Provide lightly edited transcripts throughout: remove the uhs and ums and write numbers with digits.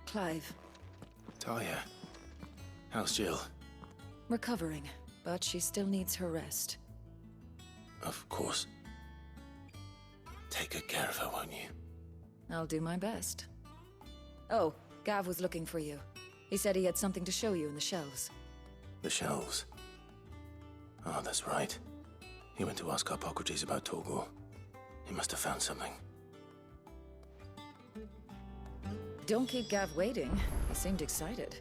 Clive. Talia. How's Jill? Recovering, but she still needs her rest. Of course. Take good care of her, won't you? I'll do my best. Oh, Gav was looking for you. He said he had something to show you in the shelves. The shelves. Oh, that's right. He went to ask Hippocrates about Torgal. He must have found something. Don't keep Gav waiting. He seemed excited.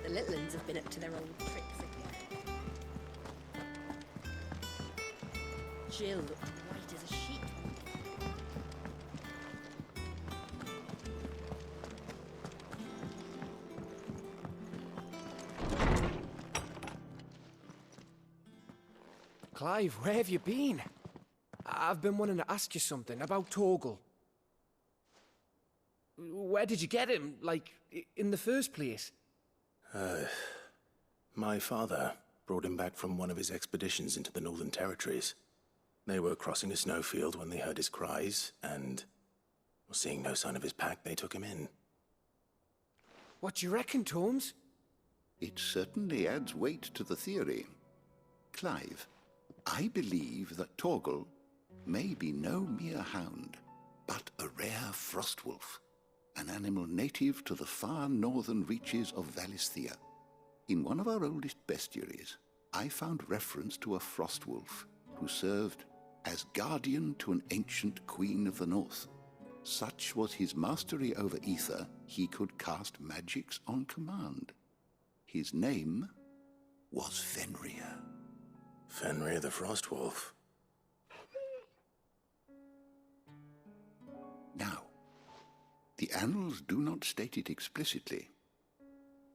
The little ones have been up to their old tricks again. Jill looked white as a sheet. Clive, where have you been? I've been wanting to ask you something about Torgal. Where did you get him, like, in the first place? My father brought him back from one of his expeditions into the Northern Territories. They were crossing a snowfield when they heard his cries, and seeing no sign of his pack, they took him in. What do you reckon, Tomes? It certainly adds weight to the theory. Clive, I believe that Torgal may be no mere hound, but a rare frostwolf, an animal native to the far northern reaches of Valisthea. In one of our oldest bestiaries, I found reference to a frostwolf who served as guardian to an ancient queen of the north. Such was his mastery over ether, he could cast magics on command. His name was Fenrir. Fenrir the Frostwolf. Now, the annals do not state it explicitly,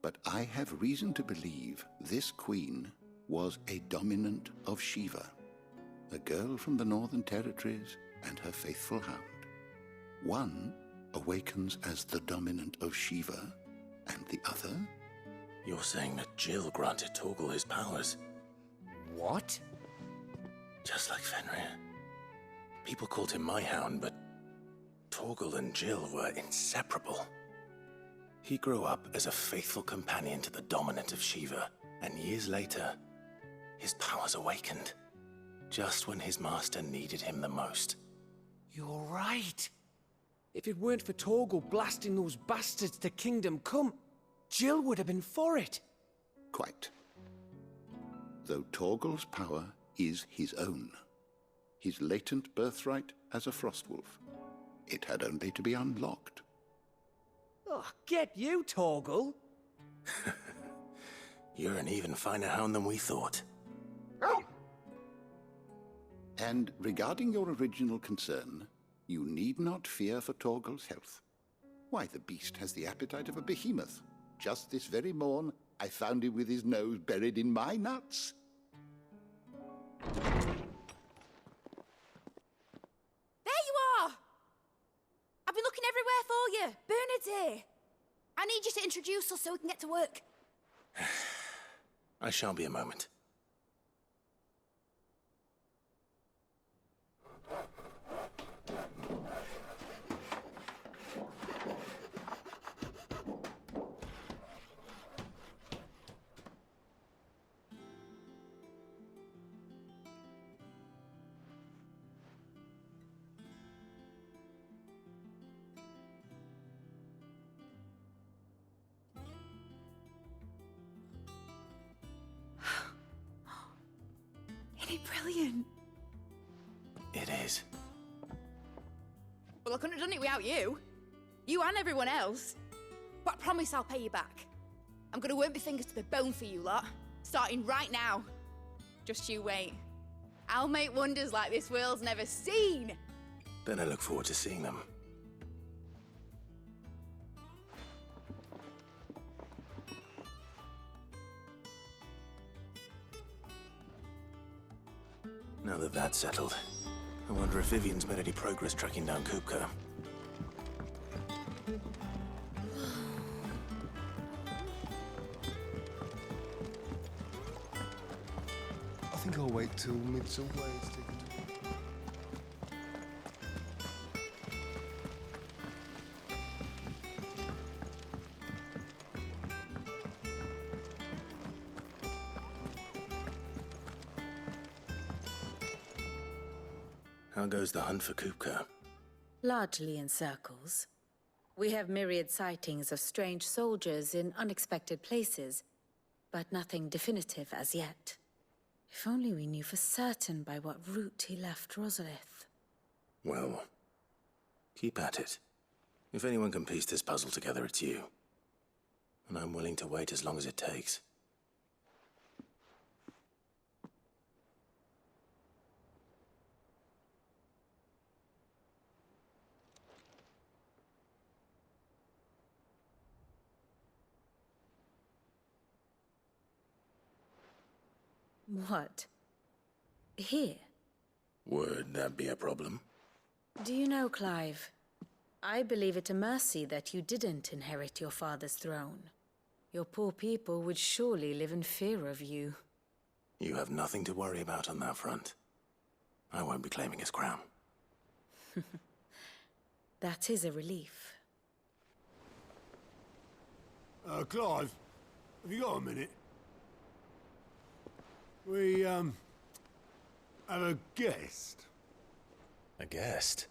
but I have reason to believe this queen was a dominant of Shiva, a girl from the Northern Territories and her faithful hound. One awakens as the dominant of Shiva, and the other... You're saying that Jill granted Torgal his powers? What? Just like Fenrir. People called him my hound, but Torgal and Jill were inseparable. He grew up as a faithful companion to the dominant of Shiva, and years later, his powers awakened, just when his master needed him the most. You're right. If it weren't for Torgal blasting those bastards to Kingdom Come, Jill would have been for it. Quite. Though Torgal's power is his own, his latent birthright as a frostwolf. It had only to be unlocked. Oh, get you, Torgal! You're an even finer hound than we thought. And regarding your original concern, you need not fear for Torgal's health. Why, the beast has the appetite of a behemoth. Just this very morn, I found him with his nose buried in my nuts. There you are! I've been looking everywhere for you. Bernard's here. I need you to introduce us so we can get to work. I shall be a moment. Isn't it brilliant? It is. Well, I couldn't have done it without you. You and everyone else. But I promise I'll pay you back. I'm gonna work my fingers to the bone for you lot, starting right now. Just you wait. I'll make wonders like this world's never seen. Then I look forward to seeing them. Now that that's settled, I wonder if Vivian's made any progress tracking down Kupka. think I'll wait till mid-some way to take a tour. How goes the hunt for Kupka? Largely in circles. We have myriad sightings of strange soldiers in unexpected places, but nothing definitive as yet. If only we knew for certain by what route he left Rosalith. Well, keep at it. If anyone can piece this puzzle together, it's you. And I'm willing to wait as long as it takes. What? Here? Would that be a problem? Do you know, Clive? I believe it a mercy that you didn't inherit your father's throne. Your poor people would surely live in fear of you. You have nothing to worry about on that front. I won't be claiming his crown. That is a relief. Clive, have you got a minute? We, have a guest. A guest?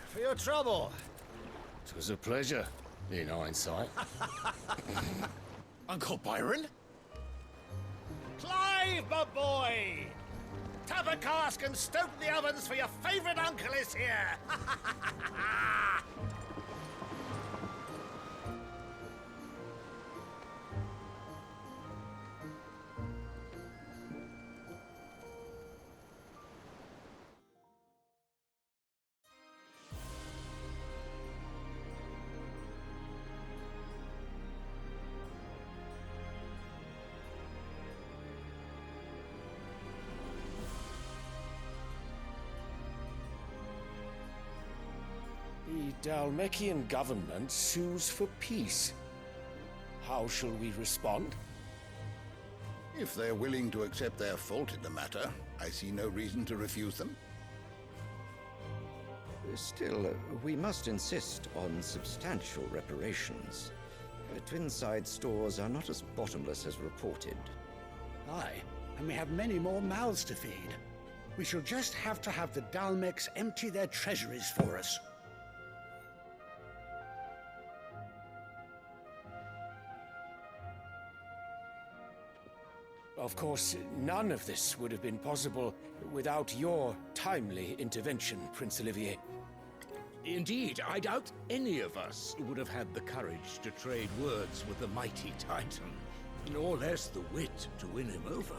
For your trouble. It was a pleasure, in hindsight. Uncle Byron? Clive, my boy! Tap a cask and stoke the ovens, for your favourite uncle is here! The Dalmekian government sues for peace. How shall we respond? If they're willing to accept their fault in the matter, I see no reason to refuse them. Still, we must insist on substantial reparations. Twinside stores are not as bottomless as reported. Aye, and we have many more mouths to feed. We shall just have to have the Dalmecs empty their treasuries for us. Of course, none of this would have been possible without your timely intervention, Prince Olivier. Indeed, I doubt any of us would have had the courage to trade words with the mighty Titan, nor less the wit to win him over.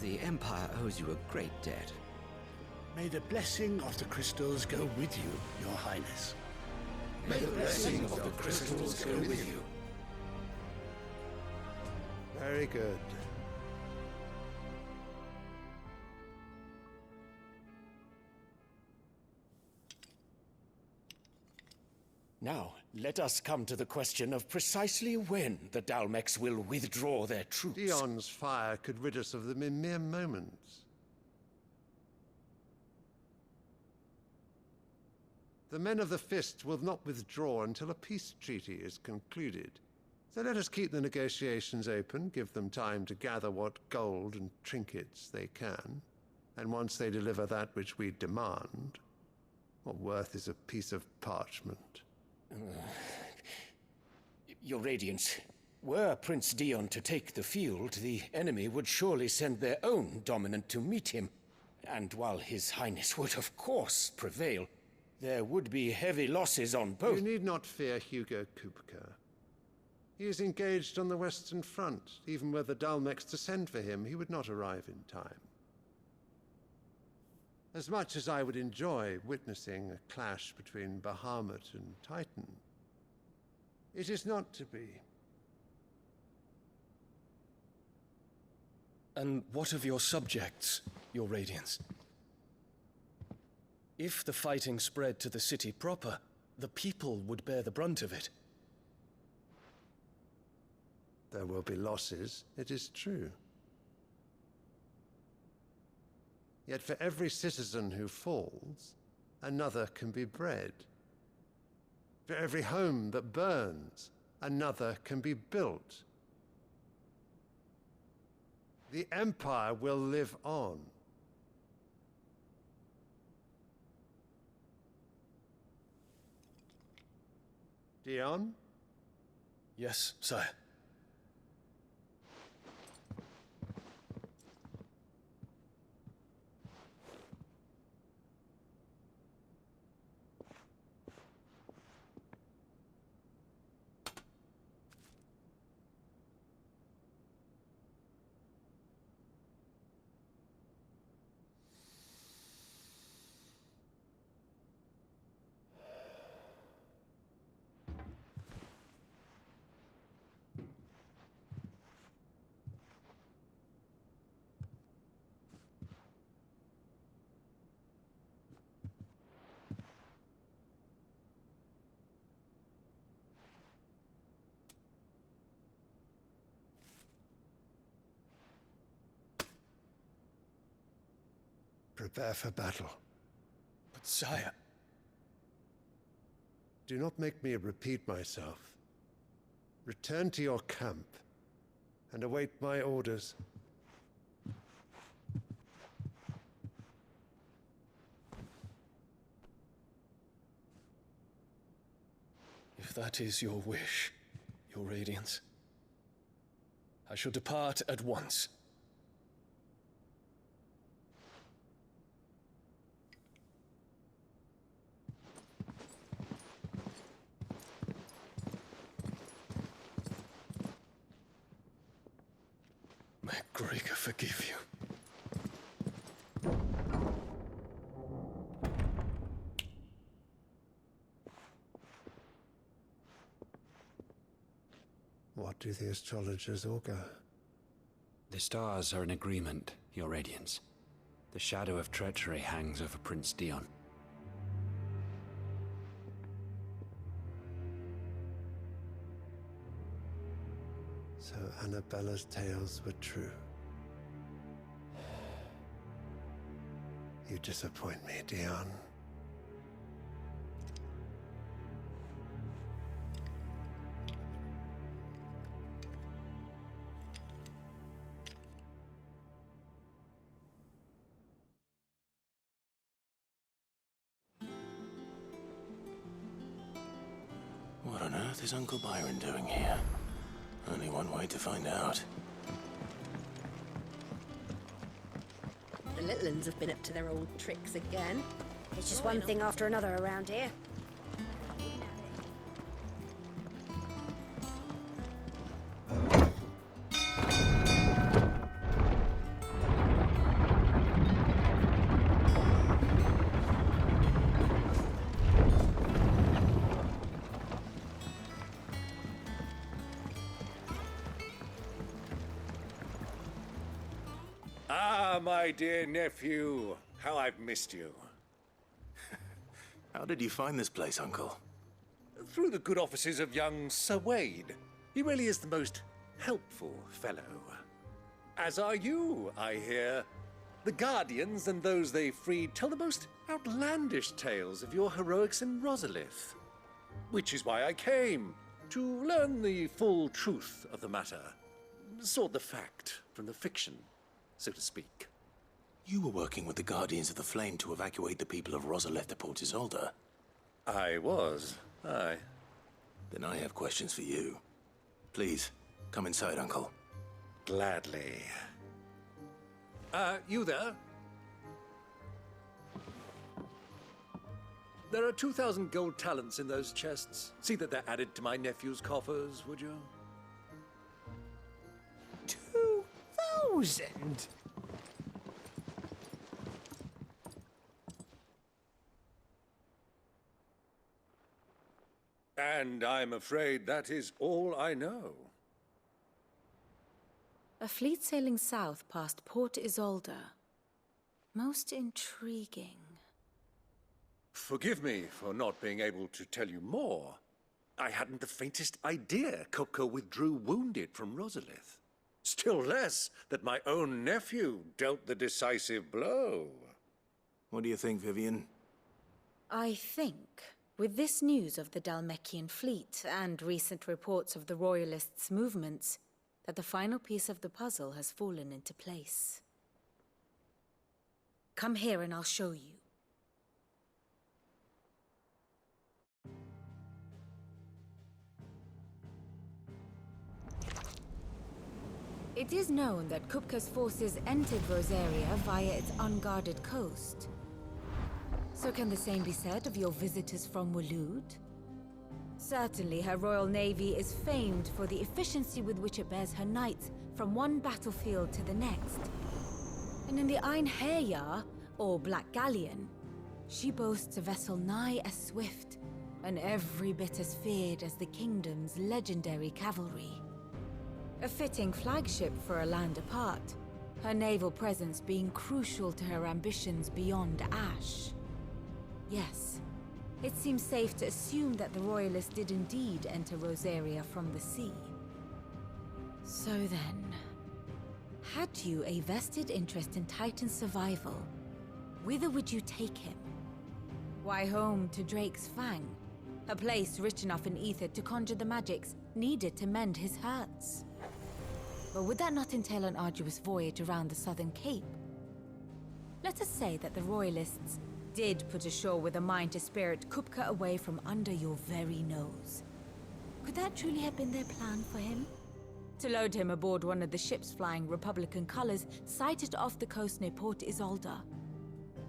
The Empire owes you a great debt. May the blessing of the crystals go with you, Your Highness. May the blessing of the crystals go with you. Very good. Now, let us come to the question of precisely when the Dalmecs will withdraw their troops. Dion's fire could rid us of them in mere moments. The men of the Fist will not withdraw until a peace treaty is concluded. So let us keep the negotiations open, give them time to gather what gold and trinkets they can. And once they deliver that which we demand, what worth is a piece of parchment? Your Radiance, were Prince Dion to take the field, the enemy would surely send their own dominant to meet him. And while His Highness would of course prevail, there would be heavy losses on both. You need not fear Hugo Kupka. He is engaged on the Western Front. Even were the Dalmecs to send for him, he would not arrive in time. As much as I would enjoy witnessing a clash between Bahamut and Titan, it is not to be. And what of your subjects, your Radiance? If the fighting spread to the city proper, the people would bear the brunt of it. There will be losses, it is true. Yet for every citizen who falls, another can be bred. For every home that burns, another can be built. The Empire will live on. Dion? Yes, sire. Prepare for battle. But sire... Do not make me repeat myself. Return to your camp and await my orders. If that is your wish, your Radiance, I shall depart at once. May Gregor forgive you. What do the astrologers augur? The stars are in agreement, Your Radiance. The shadow of treachery hangs over Prince Dion. So Annabella's tales were true. You disappoint me, Dion. What on earth is Uncle Byron doing here? Only one way to find out. The little uns have been up to their old tricks again. It's just one thing after another around here. Ah, my dear nephew. How I've missed you. How did you find this place, Uncle? Through the good offices of young Sir Wade. He really is the most helpful fellow. As are you, I hear. The Guardians and those they freed tell the most outlandish tales of your heroics in Rosalith. Which is why I came, to learn the full truth of the matter. Sort the fact from the fiction, so to speak. You were working with the Guardians of the Flame to evacuate the people of Rosalith to Port Isolde. I was, aye. Then I have questions for you. Please, come inside, Uncle. Gladly. You there? There are 2,000 gold talents in those chests. See that they're added to my nephew's coffers, would you? 2,000? And I'm afraid that is all I know. fleet sailing south past Port Isolde. Most intriguing. Forgive me for not being able to tell you more. I hadn't the faintest idea Kupka withdrew wounded from Rosalith. Still less that my own nephew dealt the decisive blow. What do you think, Vivian? I think, with this news of the Dhalmekian fleet and recent reports of the Royalists' movements, that the final piece of the puzzle has fallen into place. Come here and I'll show you. It is known that Kupka's forces entered Rosaria via its unguarded coast. So can the same be said of your visitors from Waloed? Certainly her Royal Navy is famed for the efficiency with which it bears her knights from one battlefield to the next. And in the Einherjar, or Black Galleon, she boasts a vessel nigh as swift and every bit as feared as the kingdom's legendary cavalry. A fitting flagship for a land apart, her naval presence being crucial to her ambitions beyond Ash. Yes, it seems safe to assume that the Royalists did indeed enter Rosaria from the sea. So then, had you a vested interest in Titan's survival, whither would you take him? Why, home to Drake's Fang, a place rich enough in ether to conjure the magics needed to mend his hurts. But would that not entail an arduous voyage around the southern cape? Let us say that the Royalists did put ashore with a mind to spirit Kupka away from under your very nose. Could that truly have been their plan for him? To load him aboard one of the ships flying Republican colors sighted off the coast near Port Isolde.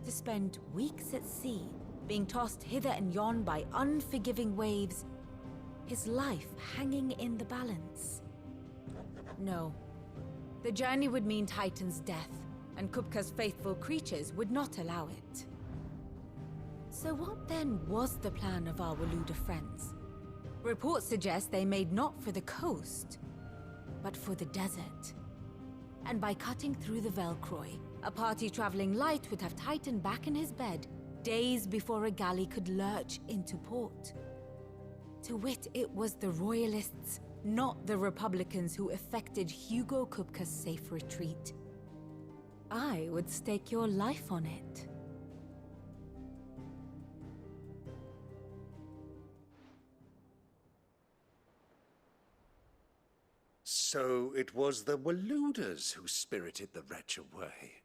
To spend weeks at sea, being tossed hither and yon by unforgiving waves, his life hanging in the balance. No. The journey would mean Titan's death, and Kupka's faithful creatures would not allow it. So what then was the plan of our Waluda friends? Reports suggest they made not for the coast, but for the desert. And by cutting through the Velcroy, a party traveling light would have Titan back in his bed days before a galley could lurch into port. To wit, it was the Royalists, not the Republicans, who effected Hugo Kupka's safe retreat. I would stake your life on it. So it was the Waludas who spirited the wretch away.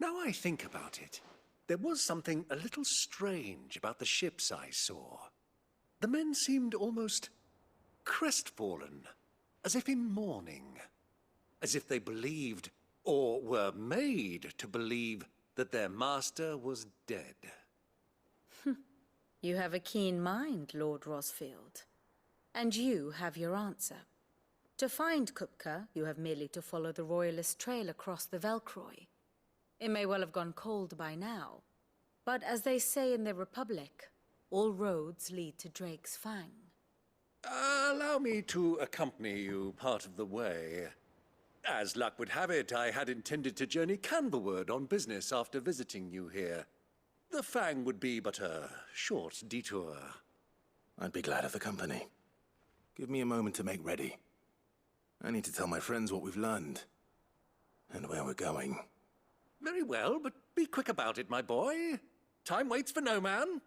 Now I think about it, there was something a little strange about the ships I saw. The men seemed almost crestfallen, as if in mourning, as if they believed, or were made to believe, that their master was dead. You have a keen mind, Lord Rosfield. And you have your answer. To find Kupka, you have merely to follow the Royalist trail across the Velcroy. It may well have gone cold by now, but as they say in the Republic, all roads lead to Drake's Fang. Allow me to accompany you part of the way. As luck would have it, I had intended to journey Canberward on business after visiting you here. The Fang would be but a short detour. I'd be glad of the company. Give me a moment to make ready. I need to tell my friends what we've learned, and where we're going. Very well, but be quick about it, my boy. Time waits for no man.